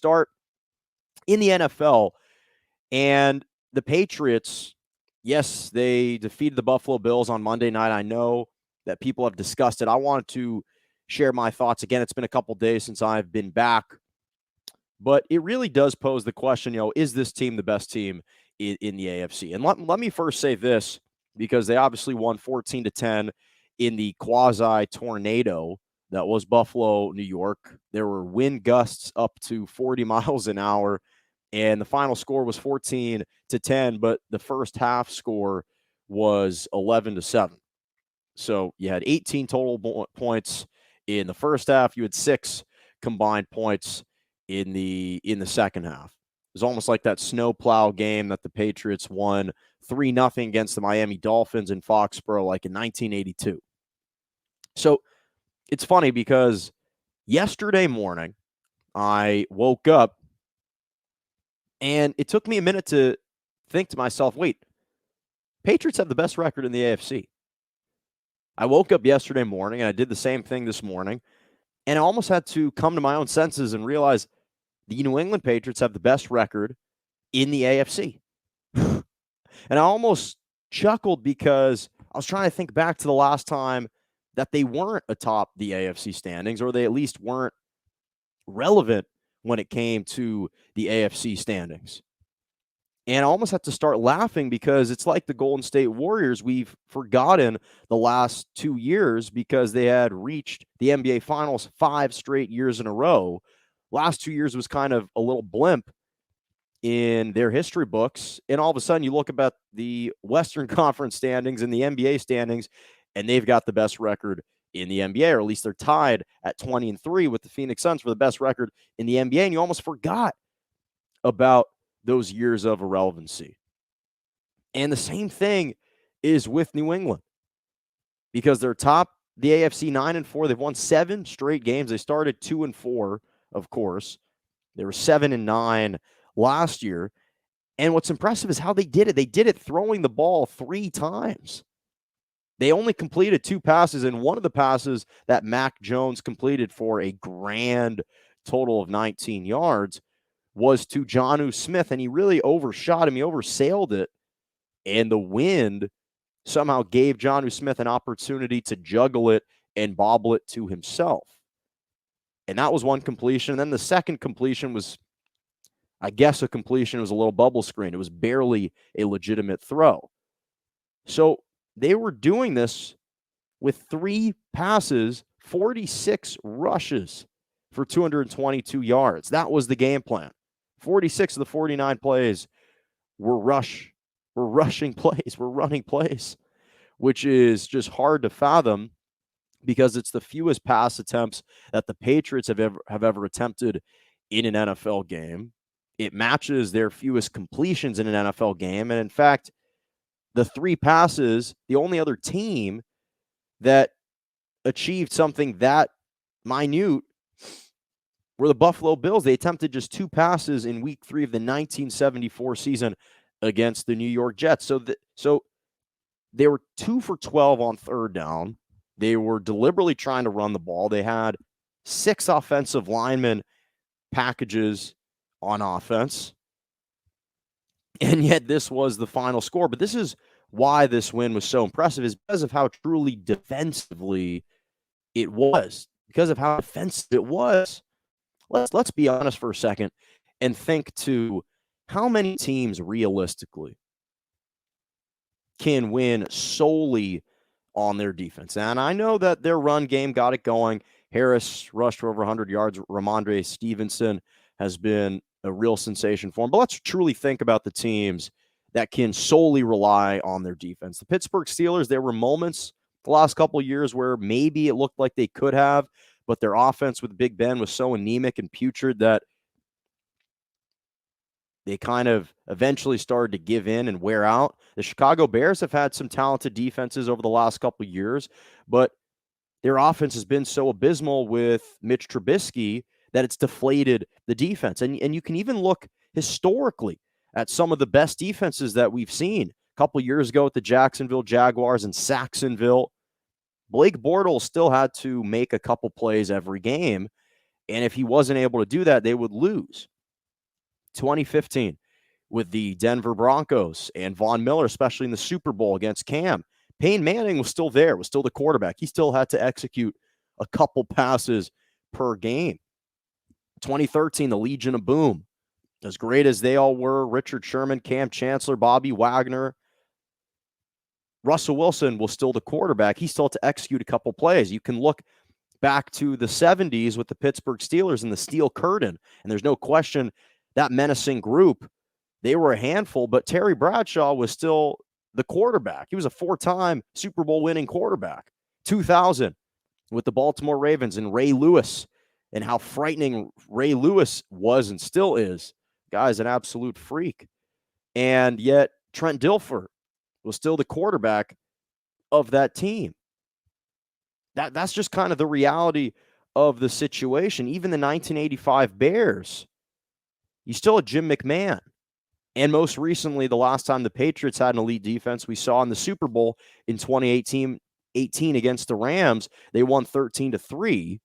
start in the NFL. And the Patriots, yes, they defeated the Buffalo Bills on Monday night. I know that people have discussed it. I wanted to share my thoughts. Again, it's been a couple days since I've been back. But it really does pose the question, is this team the best team in the AFC? And let me first say this, because they obviously won 14-10 in the quasi-tornado that was Buffalo, New York. There were wind gusts up to 40 miles an hour, and the final score was 14-10, but the first half score was 11-7. So you had 18 total points in the first half. You had 6 combined points in the second half. It was almost like that snowplow game that the Patriots won 3-0 against the Miami Dolphins in Foxborough, like in 1982. So it's funny because yesterday morning I woke up and it took me a minute to think to myself, wait, Patriots have the best record in the AFC. I woke up yesterday morning and I did the same thing this morning, and I almost had to come to my own senses and realize the New England Patriots have the best record in the AFC. And I almost chuckled because I was trying to think back to the last time that they weren't atop the AFC standings, or they at least weren't relevant when it came to the AFC standings. And I almost had to start laughing because it's like the Golden State Warriors. We've forgotten the last 2 years because they had reached the NBA Finals 5 straight years in a row. Last 2 years was kind of a little blimp in their history books. And all of a sudden you look about the Western Conference standings and the NBA standings, and they've got the best record in the NBA, or at least they're tied at 20-3 with the Phoenix Suns for the best record in the NBA. And you almost forgot about those years of irrelevancy. And the same thing is with New England, because they're top the AFC 9-4. They've won 7 straight games. They started 2-4, of course. They were 7-9 last year. And what's impressive is how they did it. They did it throwing the ball 3 times. They only completed 2 passes, and one of the passes that Mac Jones completed for a grand total of 19 yards was to Jonah Smith, and he really overshot him. He oversailed it, and the wind somehow gave Jonah Smith an opportunity to juggle it and bobble it to himself. And that was one completion. And then the second completion was, I guess a completion. It was a little bubble screen. It was barely a legitimate throw. So they were doing this with 3 passes, 46 rushes for 222 yards. That was the game plan. 46 of the 49 plays were rushing plays, were running plays, which is just hard to fathom because it's the fewest pass attempts that the Patriots have ever attempted in an NFL game. It matches their fewest completions in an NFL game. And in fact, the 3 passes, the only other team that achieved something that minute were the Buffalo Bills. They attempted just 2 passes in week 3 of the 1974 season against the New York Jets. So they were 2 for 12 on third down. They were deliberately trying to run the ball. They had 6 offensive lineman packages on offense. And yet this was the final score. But this is why this win was so impressive, is because of how truly defensively it was. Because of how defensive it was. Let's be honest for a second and think to how many teams realistically can win solely on their defense. And I know that their run game got it going. Harris rushed for over 100 yards. Ramondre Stevenson has been a real sensation for him. But let's truly think about the teams that can solely rely on their defense. The Pittsburgh Steelers, there were moments the last couple of years where maybe it looked like they could have, but their offense with Big Ben was so anemic and putrid that they kind of eventually started to give in and wear out. The Chicago Bears have had some talented defenses over the last couple of years, but their offense has been so abysmal with Mitch Trubisky that it's deflated the defense. And you can even look historically at some of the best defenses that we've seen. A couple of years ago with the Jacksonville Jaguars and Saxonville, Blake Bortles still had to make a couple plays every game. And if he wasn't able to do that, they would lose. 2015 with the Denver Broncos and Von Miller, especially in the Super Bowl against Cam. Peyton Manning was still there, was still the quarterback. He still had to execute a couple passes per game. 2013, the Legion of Boom. As great as they all were, Richard Sherman, Cam Chancellor, Bobby Wagner, Russell Wilson was still the quarterback. He still had to execute a couple plays. You can look back to the 70s with the Pittsburgh Steelers and the Steel Curtain, and there's no question that menacing group, they were a handful, but Terry Bradshaw was still the quarterback. He was a 4-time Super Bowl winning quarterback. 2000 with the Baltimore Ravens and Ray Lewis, and how frightening Ray Lewis was and still is. Guy's an absolute freak. And yet Trent Dilfer was still the quarterback of that team. That's just kind of the reality of the situation. Even the 1985 Bears, you still had Jim McMahon. And most recently, the last time the Patriots had an elite defense, we saw in the Super Bowl in 2018 against the Rams. They won 13-3.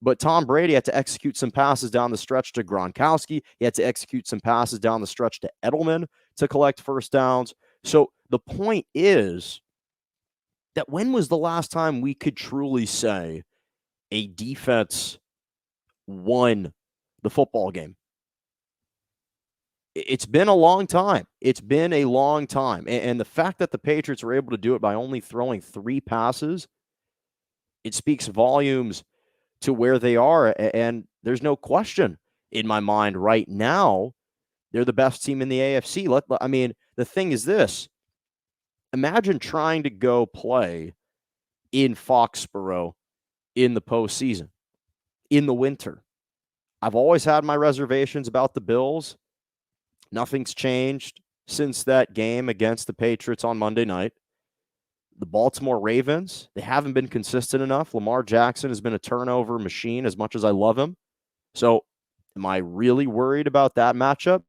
But Tom Brady had to execute some passes down the stretch to Gronkowski. He had to execute some passes down the stretch to Edelman to collect first downs. So the point is that when was the last time we could truly say a defense won the football game? It's been a long time. It's been a long time. And the fact that the Patriots were able to do it by only throwing 3 passes, it speaks volumes to where they are. And there's no question in my mind right now, they're the best team in the AFC. I mean, the thing is this. Imagine trying to go play in Foxborough in the postseason, in the winter. I've always had my reservations about the Bills. Nothing's changed since that game against the Patriots on Monday night. The Baltimore Ravens, they haven't been consistent enough. Lamar Jackson has been a turnover machine as much as I love him. So am I really worried about that matchup?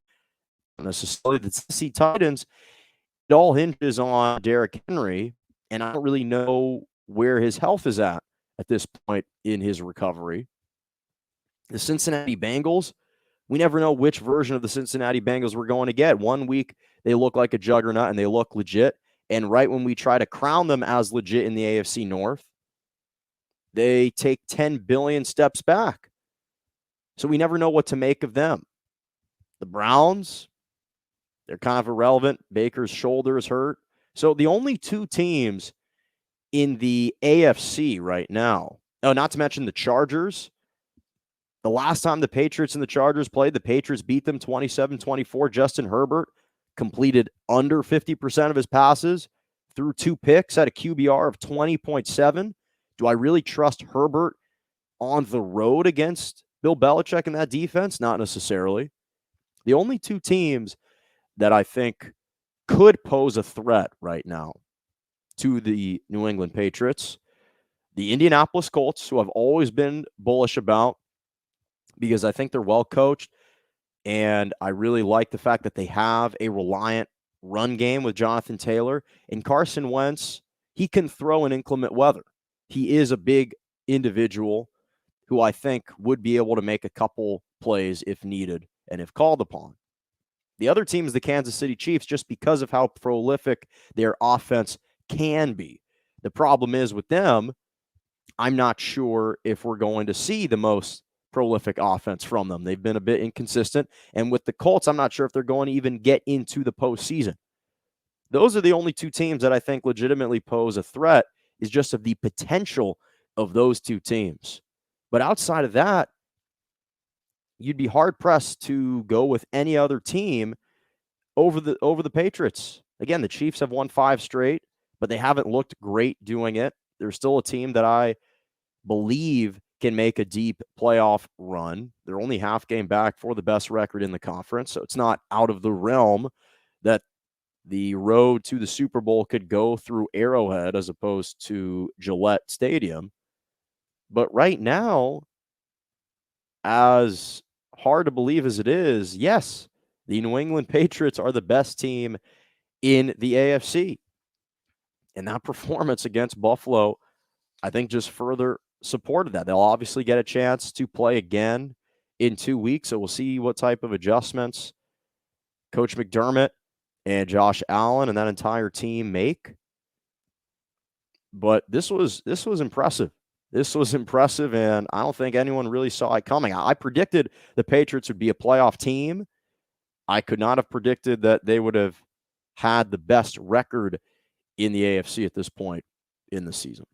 Not necessarily. The Tennessee Titans, it all hinges on Derrick Henry, and I don't really know where his health is at this point in his recovery. The Cincinnati Bengals, we never know which version of the Cincinnati Bengals we're going to get. One week, they look like a juggernaut and they look legit. And right when we try to crown them as legit in the AFC North, they take 10 billion steps back. So we never know what to make of them. The Browns, they're kind of irrelevant. Baker's shoulder is hurt. So the only 2 teams in the AFC right now, not to mention the Chargers. The last time the Patriots and the Chargers played, the Patriots beat them 27-24. Justin Herbert completed under 50% of his passes, threw 2 picks, had a QBR of 20.7. Do I really trust Herbert on the road against Bill Belichick in that defense? Not necessarily. The only 2 teams that I think could pose a threat right now to the New England Patriots, the Indianapolis Colts, who I've always been bullish about because I think they're well coached, and I really like the fact that they have a reliant run game with Jonathan Taylor. And Carson Wentz, he can throw in inclement weather. He is a big individual who I think would be able to make a couple plays if needed and if called upon. The other team is the Kansas City Chiefs, just because of how prolific their offense can be. The problem is with them, I'm not sure if we're going to see the most prolific offense from them. They've been a bit inconsistent. And with the Colts, I'm not sure if they're going to even get into the postseason. Those are the only 2 teams that I think legitimately pose a threat, is just of the potential of those 2 teams. But outside of that, you'd be hard-pressed to go with any other team over the Patriots. Again, the Chiefs have won 5 straight, but they haven't looked great doing it. They're still a team that I believe can make a deep playoff run. They're only half game back for the best record in the conference, so it's not out of the realm that the road to the Super Bowl could go through Arrowhead as opposed to Gillette Stadium. But right now, as hard to believe as it is, yes, the New England Patriots are the best team in the AFC. And that performance against Buffalo, I think, just further supported that. They'll obviously get a chance to play again in 2 weeks. So we'll see what type of adjustments Coach McDermott and Josh Allen and that entire team make. But this was impressive. This was impressive, and I don't think anyone really saw it coming. I predicted the Patriots would be a playoff team. I could not have predicted that they would have had the best record in the AFC at this point in the season.